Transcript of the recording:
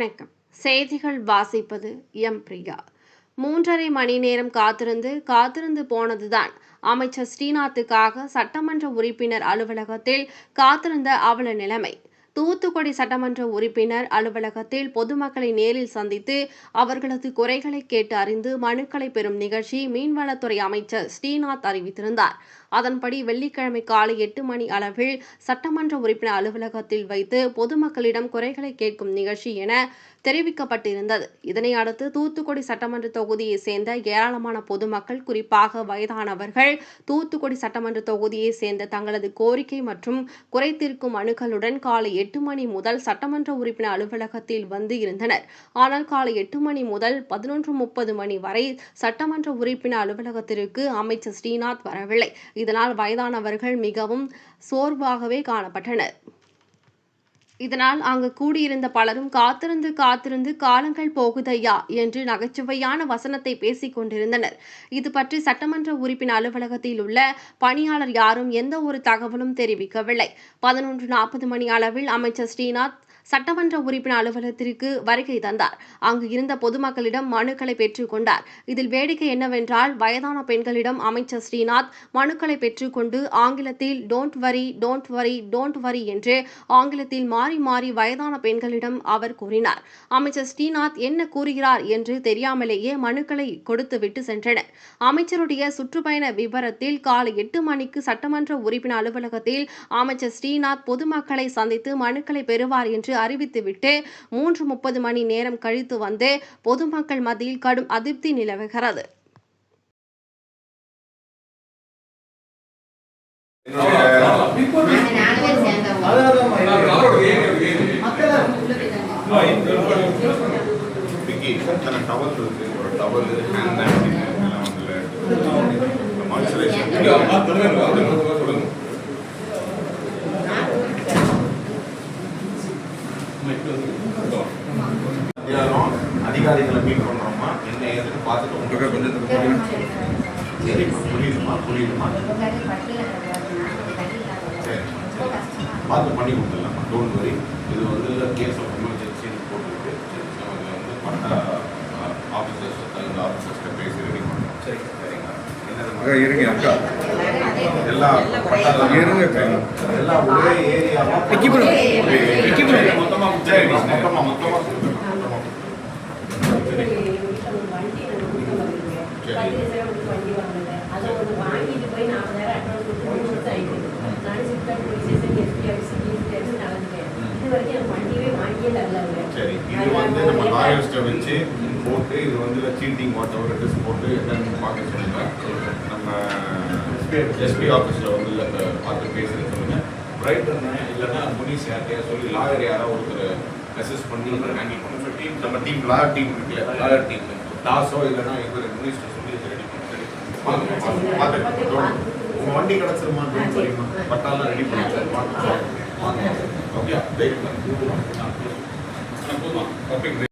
வணக்கம். செய்திகள் வாசிப்பது எம். பிரியா. 3.5 மணி நேரம் காத்திருந்து போனதுதான் அமைச்சர் ஸ்ரீநாத்துக்காக சட்டமன்ற உறுப்பினர் அலுவலகத்தில் காத்திருந்த அவல நிலைமை. தூத்துக்குடி சட்டமன்ற உறுப்பினர் அலுவலகத்தில் பொதுமக்களை நேரில் சந்தித்து அவர்களது குறைகளை கேட்டு அறிந்து மனுக்களை பெறும் நிகழ்ச்சி மீன்வளத்துறை அமைச்சர் ஸ்ரீநாத் அறிவித்திருந்தார். அதன்படி வெள்ளிக்கிழமை காலை 8 மணி அளவில் சட்டமன்ற உறுப்பினர் அலுவலகத்தில் வைத்து பொதுமக்களிடம் குறைகளை கேட்கும் நிகழ்ச்சி என தெரிவிக்கப்பட்டிருந்தது. இதனை அடுத்து தூத்துக்குடி சட்டமன்ற தொகுதியை சேர்ந்த ஏராளமான பொதுமக்கள், குறிப்பாக வயதானவர்கள், தூத்துக்குடி சட்டமன்ற தொகுதியை சேர்ந்த தங்களது கோரிக்கை மற்றும் குறை தீர்க்கும் மனுக்களுடன் காலை 8 மணி முதல் சட்டமன்ற உறுப்பினர் அலுவலகத்தில் வந்து இருந்தனர். ஆனால் காலை 8 மணி முதல் 11:30 மணி வரை சட்டமன்ற உறுப்பினர் அலுவலகத்திற்கு அமைச்சர் ஸ்ரீநாத் வரவில்லை. இதனால் வயதானவர்கள் மிகவும் சோர்வாகவே காணப்பட்டனர். இதனால் அங்கு கூடியிருந்த பலரும் காத்திருந்து காலங்கள் போகுதையா என்று நகைச்சுவையான வசனத்தை பேசிக் கொண்டிருந்தனர். இது பற்றி சட்டமன்ற உறுப்பினர் அலுவலகத்தில் உள்ள பணியாளர் யாரும் எந்த ஒரு தகவலும் தெரிவிக்கவில்லை. 11:40 மணி அளவில் அமைச்சர் ஸ்ரீநாத் சட்டமன்ற உறுப்பினர் அலுவலகத்திற்கு வருகை தந்தார். அங்கு இருந்த பொதுமக்களிடம் மனுக்களை பெற்றுக் கொண்டார். இதில் வேடிக்கை என்னவென்றால், வயதான பெண்களிடம் அமைச்சர் ஸ்ரீநாத் மனுக்களை பெற்றுக்கொண்டு ஆங்கிலத்தில் டோன்ட் வரி என்று ஆங்கிலத்தில் மாறி வயதான பெண்களிடம் அவர் கூறினார். அமைச்சர் ஸ்ரீநாத் என்ன கூறுகிறார் என்று தெரியாமலேயே மனுக்களை கொடுத்துவிட்டு சென்றனர். அமைச்சருடைய சுற்றுப்பயண விவரத்தில் காலை 8 மணிக்கு சட்டமன்ற உறுப்பினர் அலுவலகத்தில் அமைச்சர் ஸ்ரீநாத் பொதுமக்களை சந்தித்து மனுக்களை பெறுவார் என்று அறிவித்துவிட்டு 3:30 மணி நேரம் கழித்து வந்து பொதுமக்கள் மத்தியில் கடும் அதிருப்தி நிலவுகிறது. அதிகாரிகளை மீட் பண்றோமா என்ன ஏதுன்னு பார்த்துட்டு உங்களுக்கு கொஞ்சம் புரியுதுமா சரி பார்த்து பண்ணி கொடுத்துடலாமா. Don't worry. இது வந்து கேஸ் ஆஃப் எமர்ஜென்சின்னு போட்டுருக்கு. வந்து பட்டா ஆஃபீஸர்ஸ் ஆஃபீஸர்ஸ்கிட்ட பேசி ரெடி பண்ணுறோம். சரி சரிங்களா. என்ன எல்லா எல்லாம் ஒரே ஏரியாவும் மொத்தமாக சரி. இது வந்து நம்ம லாயர்ஸ்ட்டை வச்சு போட்டு இது வந்து seating whatever it is போட்டு என்னன்னு பார்க்க சொல்லுங்க. நம்ம எஸ்பி ஆஃபீஸில் வந்து பார்த்து பேசுறது சொல்லுங்க. ரைட்டர்னா இல்லைன்னா முனிஸ் யார்கிட்டயா சொல்லி லாயர் யாராவது ஒருத்தர் அசஸ் பண்ணி ஹேண்டில் பண்ண டீம், நம்ம டீம் லாயர் டீம் இருக்குல்ல, லாயர் டீம் டாஸோ இல்லைன்னா இவர் முனிஸ்ட்டை சொல்லி ரெடி பார்த்து உங்கள் வண்டி கிடச்சிருமான்னு தெரியுமா? பட்டாலாம் ரெடி பண்ணி ஓகே.